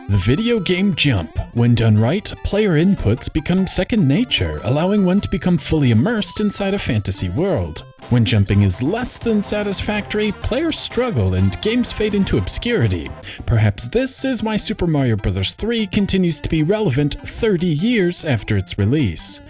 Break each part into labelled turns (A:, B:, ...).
A: The video game jump. When done right, player inputs become second nature, allowing one to become fully immersed inside a fantasy world. When jumping is less than satisfactory, players struggle and games fade into obscurity. Perhaps this is why Super Mario Bros. 3 continues to be relevant 30 years after its release.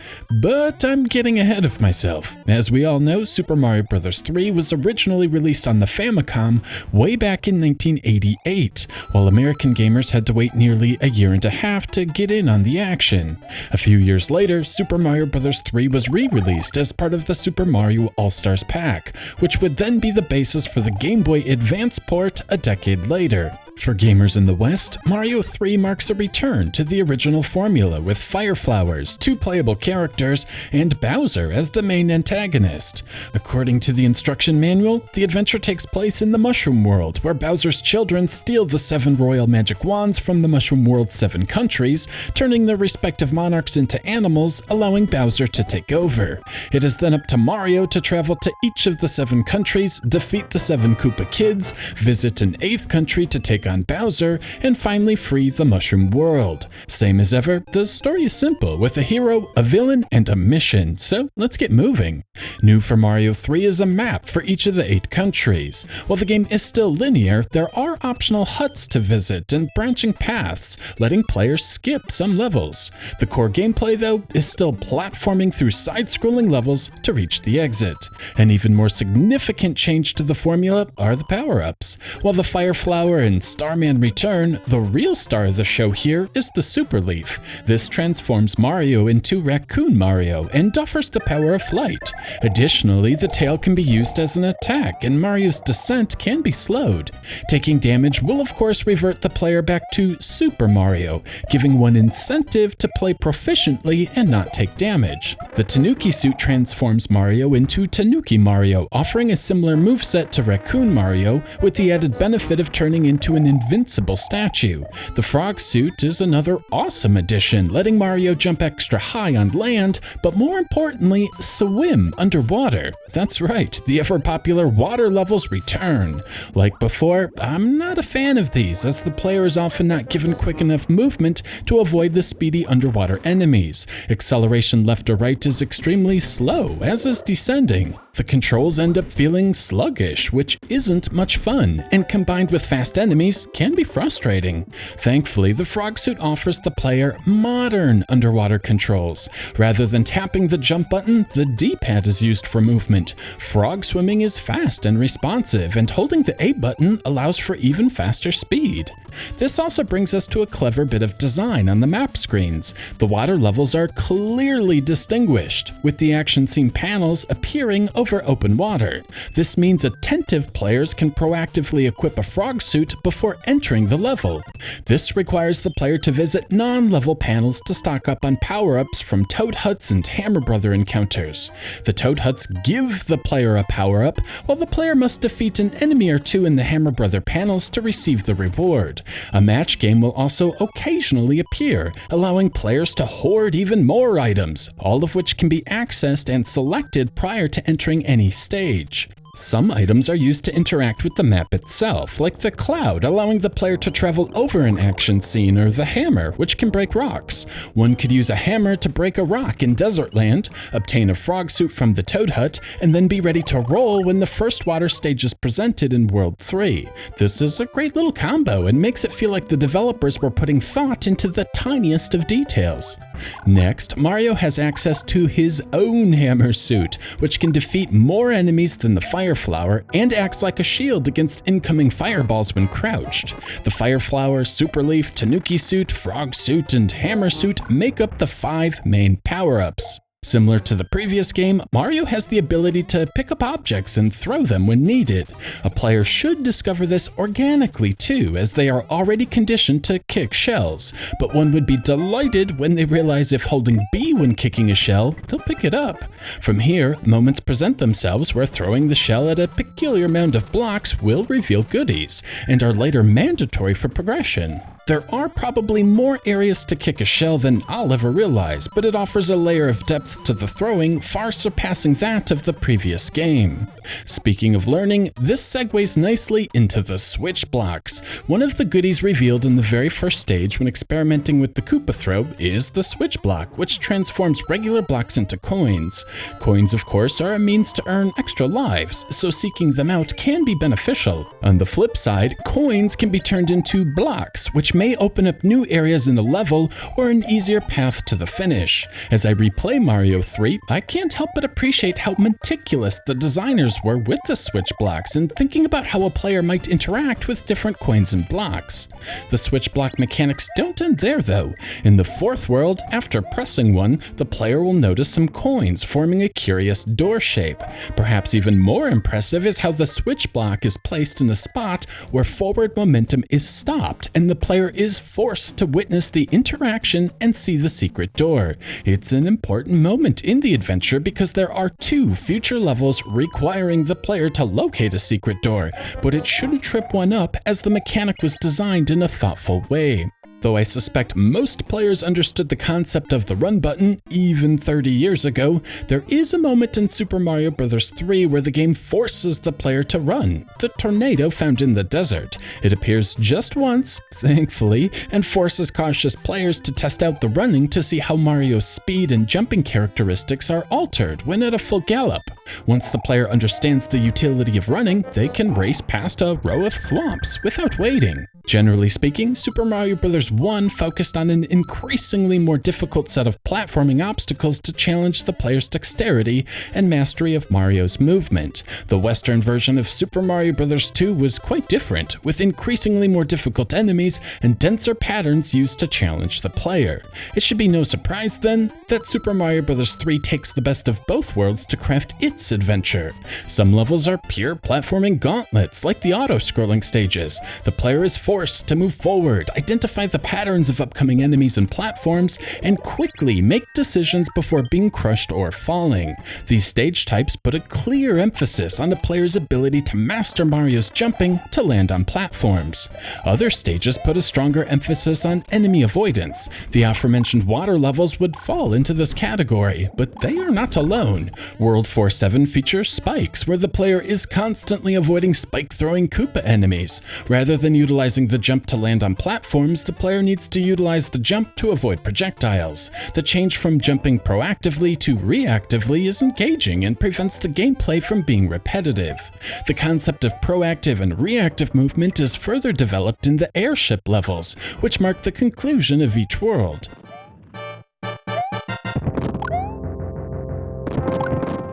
A: But I'm getting ahead of myself. As we all know, Super Mario Bros. 3 was originally released on the Famicom way back in 1988, while American gamers had to wait nearly a year and a half to get in on the action. A few years later, Super Mario Bros. 3 was re-released as part of the Super Mario All-Stars pack, which would then be the basis for the Game Boy Advance port a decade later. For gamers in the West, Mario 3 marks a return to the original formula with Fire Flowers, 2 playable characters, and Bowser as the main antagonist. According to the instruction manual, the adventure takes place in the Mushroom World, where Bowser's children steal the 7 royal magic wands from the Mushroom World's 7 countries, turning their respective monarchs into animals, allowing Bowser to take over. It is then up to Mario to travel to each of the 7 countries, defeat the 7 Koopa Kids, visit an 8th country to take on Bowser, and finally free the Mushroom World. Same as ever, the story is simple, with a hero, a villain, and a mission, so let's get moving. New for Mario 3 is a map for each of the 8 countries. While the game is still linear, there are optional huts to visit and branching paths, letting players skip some levels. The core gameplay, though, is still platforming through side-scrolling levels to reach the exit. An even more significant change to the formula are the power-ups. While the Fire Flower and Starman return, the real star of the show here is the Super Leaf. This transforms Mario into Raccoon Mario and offers the power of flight. Additionally, the tail can be used as an attack, and Mario's descent can be slowed. Taking damage will of course revert the player back to Super Mario, giving one incentive to play proficiently and not take damage. The Tanooki Suit transforms Mario into Tanooki Mario, offering a similar moveset to Raccoon Mario, with the added benefit of turning into an invincible statue. The Frog Suit is another awesome addition, letting Mario jump extra high on land, but more importantly, swim underwater. That's right, the ever-popular water levels return. Like before, I'm not a fan of these, as the player is often not given quick enough movement to avoid the speedy underwater enemies. Acceleration left or right is extremely slow, as is descending. The controls end up feeling sluggish, which isn't much fun, and combined with fast enemies, can be frustrating. Thankfully, the Frog Suit offers the player modern underwater controls. Rather than tapping the jump button, the D-pad is used for movement. Frog swimming is fast and responsive, and holding the A button allows for even faster speed. This also brings us to a clever bit of design on the map screens. The water levels are clearly distinguished, with the action scene panels appearing over open water. This means attentive players can proactively equip a frog suit before entering the level. This requires the player to visit non-level panels to stock up on power-ups from Toad Huts and Hammer Brother encounters. The Toad Huts give the player a power-up, while the player must defeat an enemy or 2 in the Hammer Brother panels to receive the reward. A match game will also occasionally appear, allowing players to hoard even more items, all of which can be accessed and selected prior to entering any stage. Some items are used to interact with the map itself, like the cloud, allowing the player to travel over an action scene, or the hammer, which can break rocks. One could use a hammer to break a rock in Desert Land, obtain a frog suit from the Toad Hut, and then be ready to roll when the first water stage is presented in World 3. This is a great little combo and makes it feel like the developers were putting thought into the tiniest of details. Next, Mario has access to his own hammer suit, which can defeat more enemies than the Fire Flower and acts like a shield against incoming fireballs when crouched. The Fire Flower, Super Leaf, Tanooki Suit, Frog Suit, and Hammer Suit make up the 5 main power-ups. Similar to the previous game, Mario has the ability to pick up objects and throw them when needed. A player should discover this organically too, as they are already conditioned to kick shells, but one would be delighted when they realize if holding B when kicking a shell, they'll pick it up. From here, moments present themselves where throwing the shell at a peculiar mound of blocks will reveal goodies, and are later mandatory for progression. There are probably more areas to kick a shell than I'll ever realize, but it offers a layer of depth to the throwing far surpassing that of the previous game. Speaking of learning, this segues nicely into the switch blocks. One of the goodies revealed in the very first stage when experimenting with the Koopa throw is the switch block, which transforms regular blocks into coins. Coins, of course, are a means to earn extra lives, so seeking them out can be beneficial. On the flip side, coins can be turned into blocks, which may open up new areas in a level or an easier path to the finish. As I replay Mario 3, I can't help but appreciate how meticulous the designers were with the switch blocks and thinking about how a player might interact with different coins and blocks. The switch block mechanics don't end there though. In the fourth world, after pressing one, the player will notice some coins forming a curious door shape. Perhaps even more impressive is how the switch block is placed in a spot where forward momentum is stopped and the player is forced to witness the interaction and see the secret door. It's an important moment in the adventure because there are 2 future levels requiring the player to locate a secret door, but it shouldn't trip one up as the mechanic was designed in a thoughtful way. Though I suspect most players understood the concept of the run button even 30 years ago, there is a moment in Super Mario Bros. 3 where the game forces the player to run, the tornado found in the desert. It appears just once, thankfully, and forces cautious players to test out the running to see how Mario's speed and jumping characteristics are altered when at a full gallop. Once the player understands the utility of running, they can race past a row of thwomps without waiting. Generally speaking, Super Mario Bros. 1 focused on an increasingly more difficult set of platforming obstacles to challenge the player's dexterity and mastery of Mario's movement. The Western version of Super Mario Bros. 2 was quite different, with increasingly more difficult enemies and denser patterns used to challenge the player. It should be no surprise then that Super Mario Bros. 3 takes the best of both worlds to craft its adventure. Some levels are pure platforming gauntlets, like the auto-scrolling stages. The player is forced to move forward, identify the patterns of upcoming enemies and platforms, and quickly make decisions before being crushed or falling. These stage types put a clear emphasis on the player's ability to master Mario's jumping to land on platforms. Other stages put a stronger emphasis on enemy avoidance. The aforementioned water levels would fall into this category, but they are not alone. World 4-7 features spikes, where the player is constantly avoiding spike-throwing Koopa enemies. Rather than utilizing the jump to land on platforms, the player needs to utilize the jump to avoid projectiles. The change from jumping proactively to reactively is engaging and prevents the gameplay from being repetitive. The concept of proactive and reactive movement is further developed in the airship levels, which mark the conclusion of each world.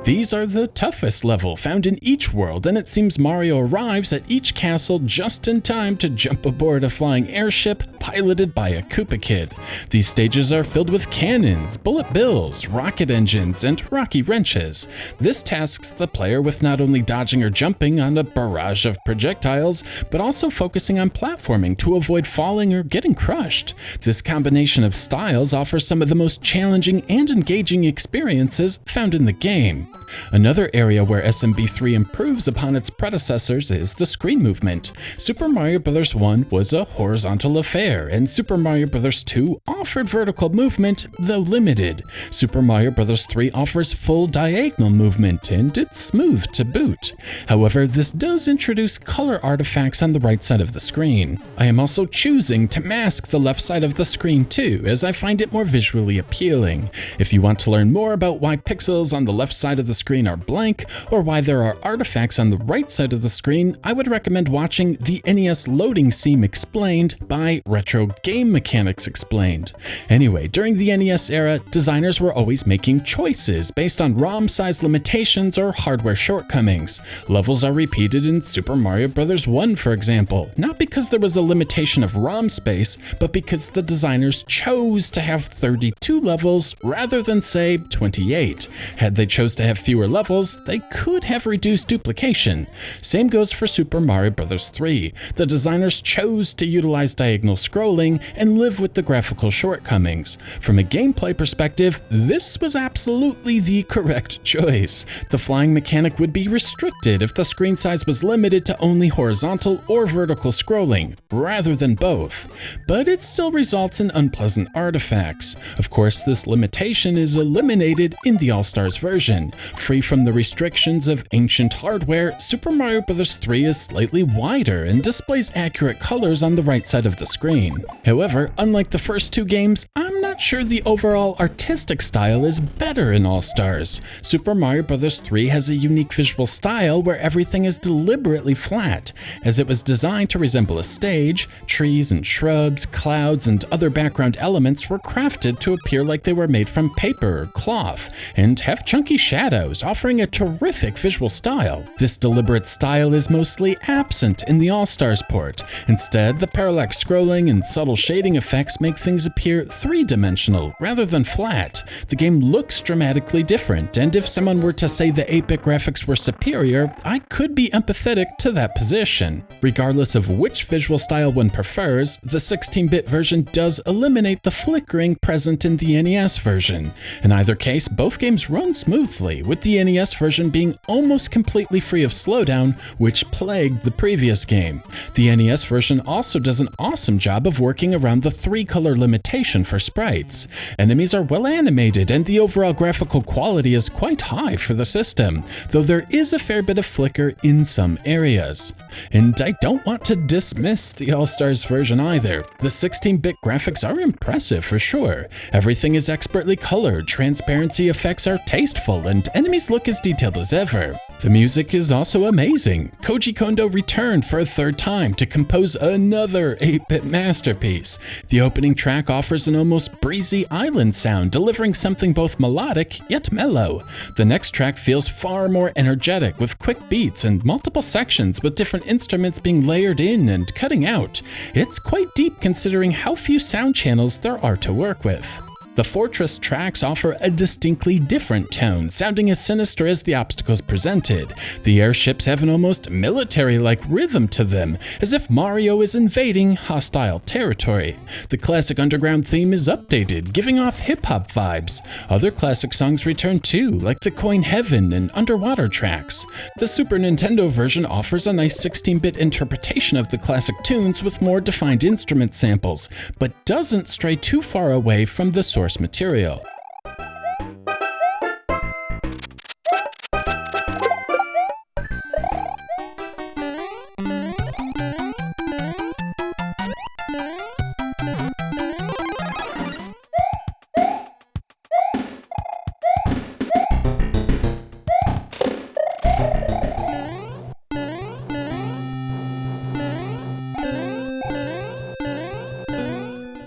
A: These are the toughest level found in each world, and it seems Mario arrives at each castle just in time to jump aboard a flying airship piloted by a Koopa Kid. These stages are filled with cannons, bullet bills, rocket engines, and rocky wrenches. This tasks the player with not only dodging or jumping on a barrage of projectiles, but also focusing on platforming to avoid falling or getting crushed. This combination of styles offers some of the most challenging and engaging experiences found in the game. Another area where SMB3 improves upon its predecessors is the screen movement. Super Mario Bros. 1 was a horizontal affair, and Super Mario Bros. 2 offered vertical movement, though limited. Super Mario Bros. 3 offers full diagonal movement, and it's smooth to boot. However, this does introduce color artifacts on the right side of the screen. I am also choosing to mask the left side of the screen too, as I find it more visually appealing. If you want to learn more about why pixels on the left side of the screen are blank, or why there are artifacts on the right side of the screen, I would recommend watching the NES Loading Seam Explained by Retro Game Mechanics Explained. Anyway, during the NES era, designers were always making choices based on ROM size limitations or hardware shortcomings. Levels are repeated in Super Mario Bros. 1, for example, not because there was a limitation of ROM space, but because the designers chose to have 32 levels rather than, say, 28. Had they chose to have have fewer levels, they could have reduced duplication. Same goes for Super Mario Bros. 3. The designers chose to utilize diagonal scrolling and live with the graphical shortcomings. From a gameplay perspective, this was absolutely the correct choice. The flying mechanic would be restricted if the screen size was limited to only horizontal or vertical scrolling, rather than both. But it still results in unpleasant artifacts. Of course, this limitation is eliminated in the All-Stars version. Free from the restrictions of ancient hardware, Super Mario Bros. 3 is slightly wider and displays accurate colors on the right side of the screen. However, unlike the first two games, I'm not sure the overall artistic style is better in All-Stars. Super Mario Bros. 3 has a unique visual style where everything is deliberately flat, as it was designed to resemble a stage. Trees and shrubs, clouds, and other background elements were crafted to appear like they were made from paper or cloth, and have chunky shadows, offering a terrific visual style. This deliberate style is mostly absent in the All-Stars port. Instead, the parallax scrolling and subtle shading effects make things appear three-dimensional rather than flat. The game looks dramatically different, and if someone were to say the 8-bit graphics were superior, I could be empathetic to that position. Regardless of which visual style one prefers, the 16-bit version does eliminate the flickering present in the NES version. In either case, both games run smoothly, with the NES version being almost completely free of slowdown, which plagued the previous game. The NES version also does an awesome job of working around the 3-color limitation for sprites. Enemies are well animated, and the overall graphical quality is quite high for the system, though there is a fair bit of flicker in some areas. And I don't want to dismiss the All-Stars version either. The 16-bit graphics are impressive for sure. Everything is expertly colored, transparency effects are tasteful, and enemies look as detailed as ever. The music is also amazing. Koji Kondo returned for a third time to compose another 8-bit masterpiece. The opening track offers an almost breezy island sound, delivering something both melodic yet mellow. The next track feels far more energetic, with quick beats and multiple sections with different instruments being layered in and cutting out. It's quite deep considering how few sound channels there are to work with. The Fortress tracks offer a distinctly different tone, sounding as sinister as the obstacles presented. The airships have an almost military-like rhythm to them, as if Mario is invading hostile territory. The classic underground theme is updated, giving off hip-hop vibes. Other classic songs return too, like the Coin Heaven and Underwater tracks. The Super Nintendo version offers a nice 16-bit interpretation of the classic tunes with more defined instrument samples, but doesn't stray too far away from the source material.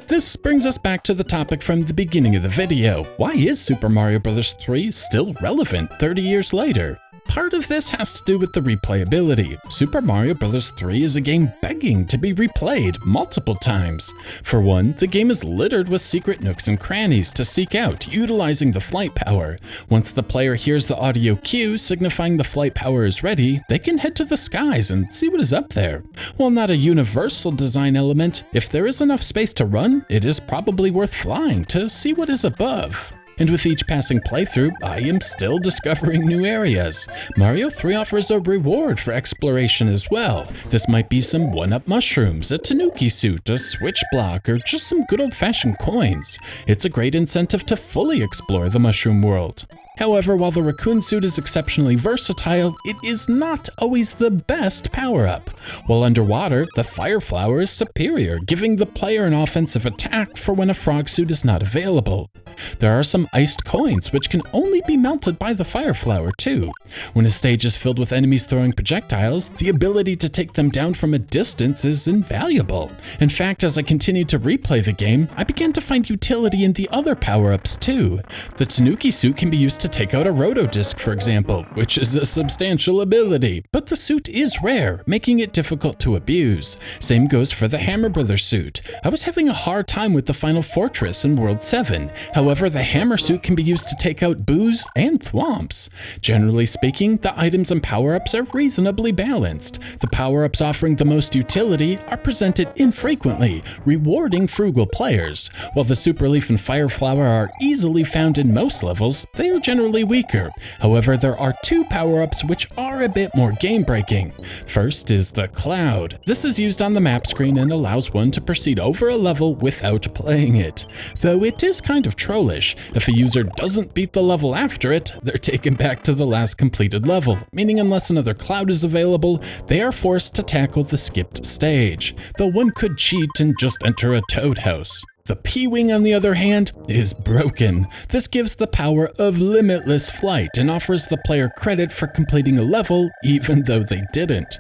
A: This brings us back to the topic from the beginning of the video. Why is Super Mario Bros. 3 still relevant 30 years later? Part of this has to do with the replayability. Super Mario Bros. 3 is a game begging to be replayed multiple times. For one, the game is littered with secret nooks and crannies to seek out, utilizing the flight power. Once the player hears the audio cue signifying the flight power is ready, they can head to the skies and see what is up there. While not a universal design element, if there is enough space to run, it is probably worth flying to see what is above. And with each passing playthrough, I am still discovering new areas. Mario 3 offers a reward for exploration as well. This might be some 1-up mushrooms, a Tanooki Suit, a switch block, or just some good old-fashioned coins. It's a great incentive to fully explore the mushroom world. However, while the raccoon suit is exceptionally versatile, it is not always the best power-up. While underwater, the fire flower is superior, giving the player an offensive attack for when a frog suit is not available. There are some iced coins, which can only be melted by the fire flower too. When a stage is filled with enemies throwing projectiles, the ability to take them down from a distance is invaluable. In fact, as I continued to replay the game, I began to find utility in the other power-ups too. The Tanooki Suit can be used to to take out a rotodisc, for example, which is a substantial ability, but the suit is rare, making it difficult to abuse. Same goes for the Hammer Brothers suit. I was having a hard time with the final fortress in World 7. However, the Hammer suit can be used to take out boos and thwomps. Generally speaking, the items and power-ups are reasonably balanced. The power-ups offering the most utility are presented infrequently, rewarding frugal players. While the Super Leaf and Fire Flower are easily found in most levels, they are generally weaker. However, there are two power-ups which are a bit more game-breaking. First is the Cloud. This is used on the map screen and allows one to proceed over a level without playing it. Though it is kind of trollish. If a user doesn't beat the level after it, they're taken back to the last completed level, meaning unless another cloud is available, they are forced to tackle the skipped stage, though one could cheat and just enter a toad house. The P-Wing, on the other hand, is broken. This gives the power of limitless flight and offers the player credit for completing a level even though they didn't.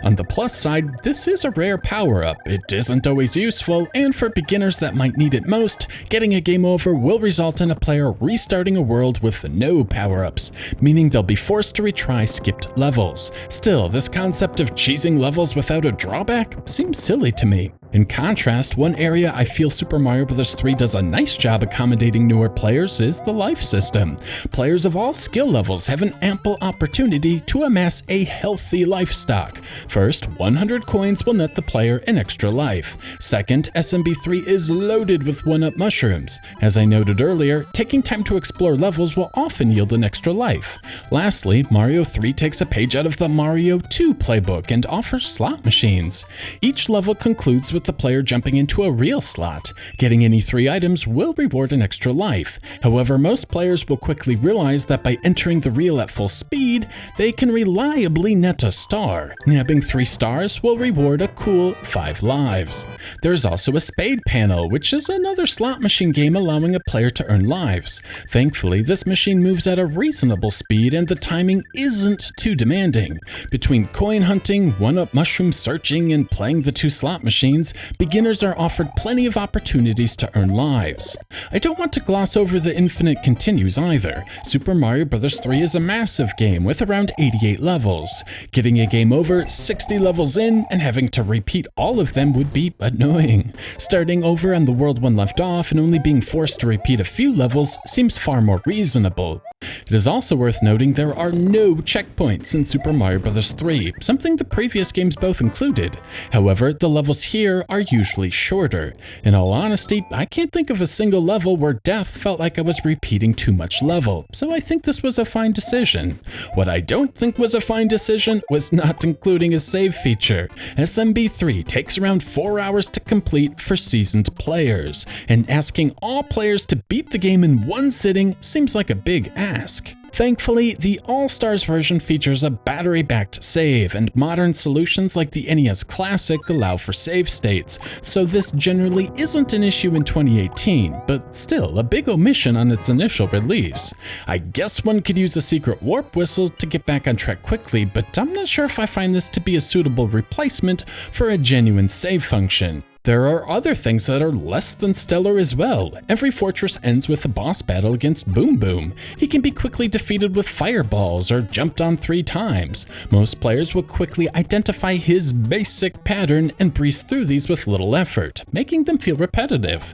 A: On the plus side, this is a rare power-up. It isn't always useful, and for beginners that might need it most, getting a game over will result in a player restarting a world with no power-ups, meaning they'll be forced to retry skipped levels. Still, this concept of cheesing levels without a drawback seems silly to me. In contrast, one area I feel Super Mario Bros. 3 does a nice job accommodating newer players is the life system. Players of all skill levels have an ample opportunity to amass a healthy life stock. First, 100 coins will net the player an extra life. Second, SMB3 is loaded with 1-up mushrooms. As I noted earlier, taking time to explore levels will often yield an extra life. Lastly, Mario 3 takes a page out of the Mario 2 playbook and offers slot machines. Each level concludes with the player jumping into a real slot. Getting any 3 items will reward an extra life. However, most players will quickly realize that by entering the reel at full speed, they can reliably net a star. Nabbing 3 stars will reward a cool 5 lives. There's also a spade panel, which is another slot machine game allowing a player to earn lives. Thankfully, this machine moves at a reasonable speed and the timing isn't too demanding. Between coin hunting, 1-up mushroom searching, and playing the 2 slot machines, beginners are offered plenty of opportunities to earn lives. I don't want to gloss over the infinite continues either. Super Mario Bros. 3 is a massive game with around 88 levels. Getting a game over 60 levels in and having to repeat all of them would be annoying. Starting over on the world one left off and only being forced to repeat a few levels seems far more reasonable. It is also worth noting there are no checkpoints in Super Mario Bros. 3, something the previous games both included. However, the levels here are usually shorter. In all honesty, I can't think of a single level where death felt like I was repeating too much level, so I think this was a fine decision. What I don't think was a fine decision was not including a save feature. SMB3 takes around 4 hours to complete for seasoned players, and asking all players to beat the game in one sitting seems like a big ask. Thankfully, the All-Stars version features a battery-backed save, and modern solutions like the NES Classic allow for save states, so this generally isn't an issue in 2018, but still a big omission on its initial release. I guess one could use a secret warp whistle to get back on track quickly, but I'm not sure if I find this to be a suitable replacement for a genuine save function. There are other things that are less than stellar as well. Every fortress ends with a boss battle against Boom Boom. He can be quickly defeated with fireballs or jumped on 3 times. Most players will quickly identify his basic pattern and breeze through these with little effort, making them feel repetitive.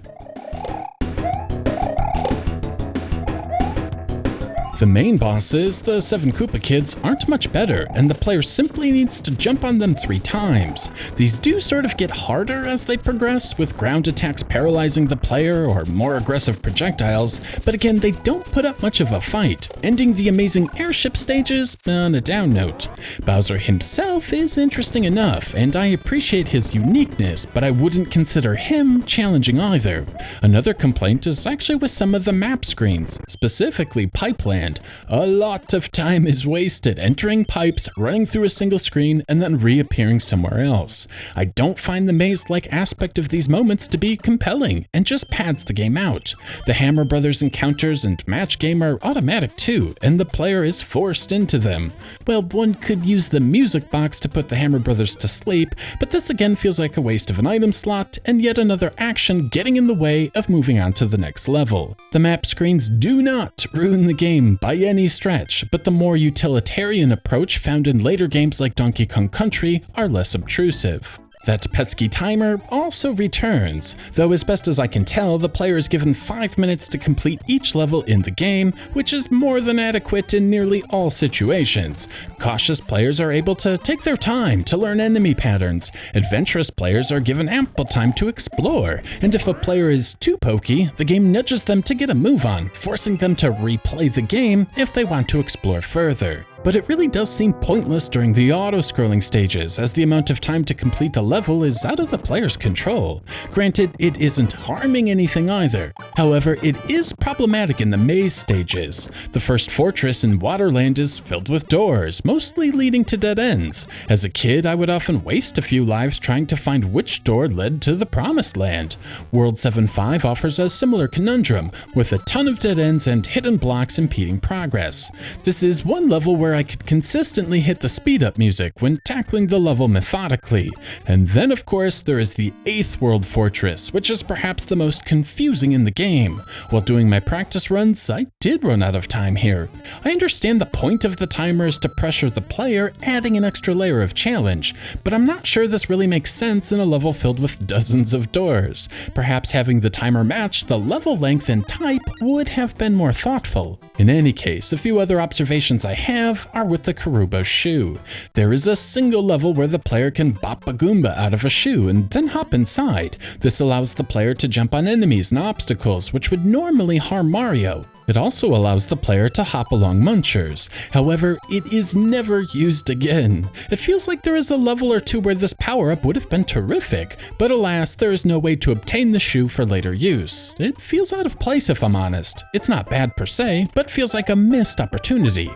A: The main bosses, the 7 Koopa Kids, aren't much better, and the player simply needs to jump on them 3 times. These do sort of get harder as they progress, with ground attacks paralyzing the player or more aggressive projectiles, but again, they don't put up much of a fight, ending the amazing airship stages on a down note. Bowser himself is interesting enough, and I appreciate his uniqueness, but I wouldn't consider him challenging either. Another complaint is actually with some of the map screens, specifically Pipeland. land. A lot of time is wasted entering pipes, running through a single screen, and then reappearing somewhere else. I don't find the maze-like aspect of these moments to be compelling, and just pads the game out. The Hammer Brothers encounters and match game are automatic too, and the player is forced into them. Well, one could use the music box to put the Hammer Brothers to sleep, but this again feels like a waste of an item slot, and yet another action getting in the way of moving on to the next level. The map screens do not ruin the game by any stretch, but the more utilitarian approach found in later games like Donkey Kong Country are less obtrusive. That pesky timer also returns, though as best as I can tell, the player is given 5 minutes to complete each level in the game, which is more than adequate in nearly all situations. Cautious players are able to take their time to learn enemy patterns. Adventurous players are given ample time to explore, and if a player is too pokey, the game nudges them to get a move on, forcing them to replay the game if they want to explore further. But it really does seem pointless during the auto-scrolling stages, as the amount of time to complete a level is out of the player's control. Granted, it isn't harming anything either. However, it is problematic in the maze stages. The first fortress in Waterland is filled with doors, mostly leading to dead ends. As a kid, I would often waste a few lives trying to find which door led to the Promised Land. World 7-5 offers a similar conundrum, with a ton of dead ends and hidden blocks impeding progress. This is one level where I could consistently hit the speed up music when tackling the level methodically. And then of course there is the 8th World Fortress, which is perhaps the most confusing in the game. While doing my practice runs, I did run out of time here. I understand the point of the timer is to pressure the player, adding an extra layer of challenge, but I'm not sure this really makes sense in a level filled with dozens of doors. Perhaps having the timer match the level length and type would have been more thoughtful. In any case, a few other observations I have are with the Karubo shoe. There is a single level where the player can bop a Goomba out of a shoe and then hop inside. This allows the player to jump on enemies and obstacles, which would normally harm Mario. It also allows the player to hop along munchers. However, it is never used again. It feels like there is a level or two where this power-up would have been terrific, but alas, there is no way to obtain the shoe for later use. It feels out of place if I'm honest. It's not bad per se, but feels like a missed opportunity.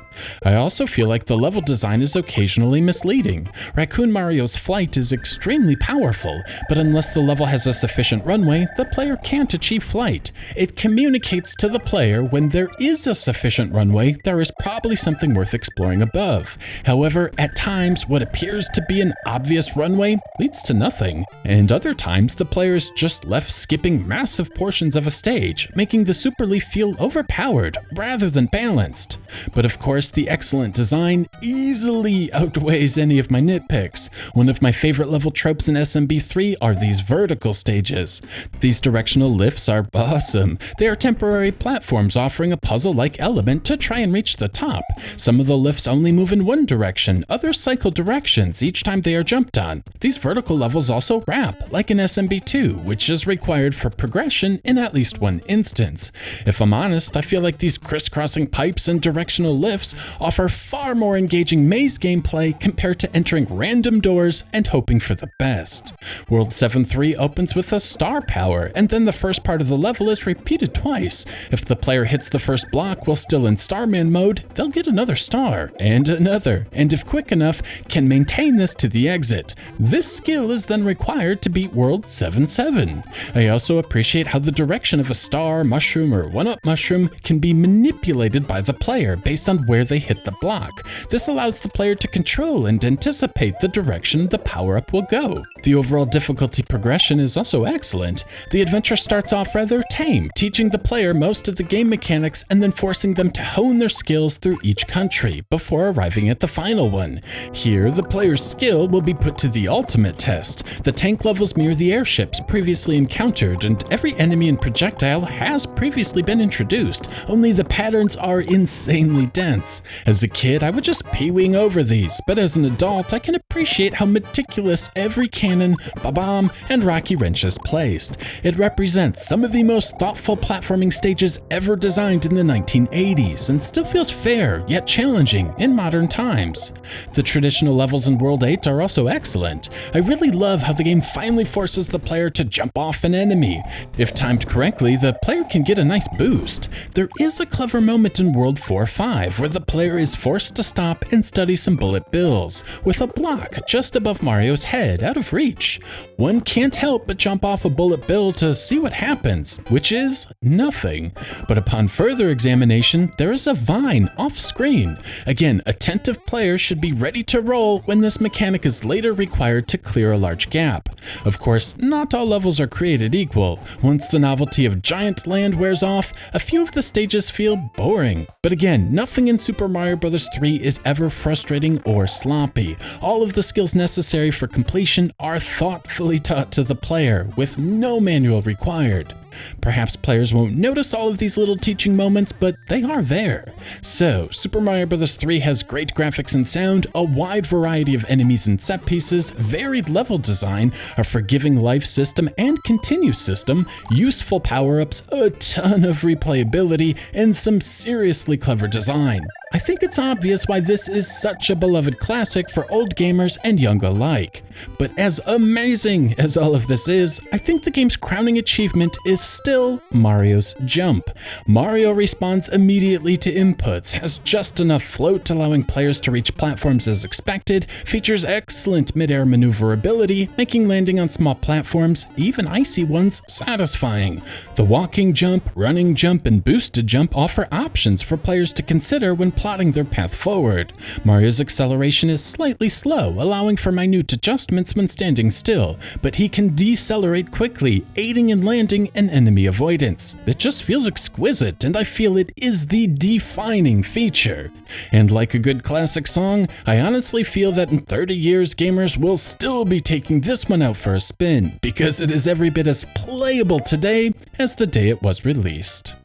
A: I also feel like the level design is occasionally misleading. Raccoon Mario's flight is extremely powerful, but unless the level has a sufficient runway, the player can't achieve flight. It communicates to the player when there is a sufficient runway, there is probably something worth exploring above. However, at times, what appears to be an obvious runway leads to nothing, and other times the player is just left skipping massive portions of a stage, making the Super Leaf feel overpowered rather than balanced. But of course, the excellent design easily outweighs any of my nitpicks. One of my favorite level tropes in SMB3 are these vertical stages. These directional lifts are awesome. They are temporary platforms offering a puzzle-like element to try and reach the top. Some of the lifts only move in one direction, others cycle directions each time they are jumped on. These vertical levels also wrap, like in SMB2, which is required for progression in at least one instance. If I'm honest, I feel like these crisscrossing pipes and directional lifts offer far more engaging maze gameplay compared to entering random doors and hoping for the best. World 7-3 opens with a star power, and then the first part of the level is repeated twice. If the player hits the first block while still in Starman mode, they'll get another star, and another, and if quick enough, can maintain this to the exit. This skill is then required to beat World 7-7. I also appreciate how the direction of a star, mushroom, or one-up mushroom can be manipulated by the player based on where they hit the block. This allows the player to control and anticipate the direction the power-up will go. The overall difficulty progression is also excellent. The adventure starts off rather tame, teaching the player most of the game mechanics and then forcing them to hone their skills through each country before arriving at the final one. Here, the player's skill will be put to the ultimate test. The tank levels mirror the airships previously encountered, and every enemy and projectile has previously been introduced, only the patterns are insanely dense. As a kid, I would just pee-weeing over these, but as an adult, I can appreciate how meticulous every cannon, bomb, and rocky wrench is placed. It represents some of the most thoughtful platforming stages ever designed designed in the 1980s and still feels fair yet challenging in modern times. The traditional levels in World 8 are also excellent. I really love how the game finally forces the player to jump off an enemy. If timed correctly, the player can get a nice boost. There is a clever moment in World 4-5 where the player is forced to stop and study some bullet bills, with a block just above Mario's head out of reach. One can't help but jump off a bullet bill to see what happens, which is nothing. But upon further examination, there is a vine off-screen. Again, attentive players should be ready to roll when this mechanic is later required to clear a large gap. Of course, not all levels are created equal. Once the novelty of giant land wears off, a few of the stages feel boring. But again, nothing in Super Mario Bros. 3 is ever frustrating or sloppy. All of the skills necessary for completion are thoughtfully taught to the player, with no manual required. Perhaps players won't notice all of these little teaching moments, but they are there. So, Super Mario Bros. 3 has great graphics and sound, a wide variety of enemies and set pieces, varied level design, a forgiving life system and continue system, useful power-ups, a ton of replayability, and some seriously clever design. I think it's obvious why this is such a beloved classic for old gamers and young alike. But as amazing as all of this is, I think the game's crowning achievement is still Mario's jump. Mario responds immediately to inputs, has just enough float allowing players to reach platforms as expected, features excellent mid-air maneuverability, making landing on small platforms, even icy ones, satisfying. The walking jump, running jump, and boosted jump offer options for players to consider when plotting their path forward. Mario's acceleration is slightly slow, allowing for minute adjustments when standing still, but he can decelerate quickly, aiding in landing and enemy avoidance. It just feels exquisite, and I feel it is the defining feature. And like a good classic song, I honestly feel that in 30 years gamers will still be taking this one out for a spin, because it is every bit as playable today as the day it was released.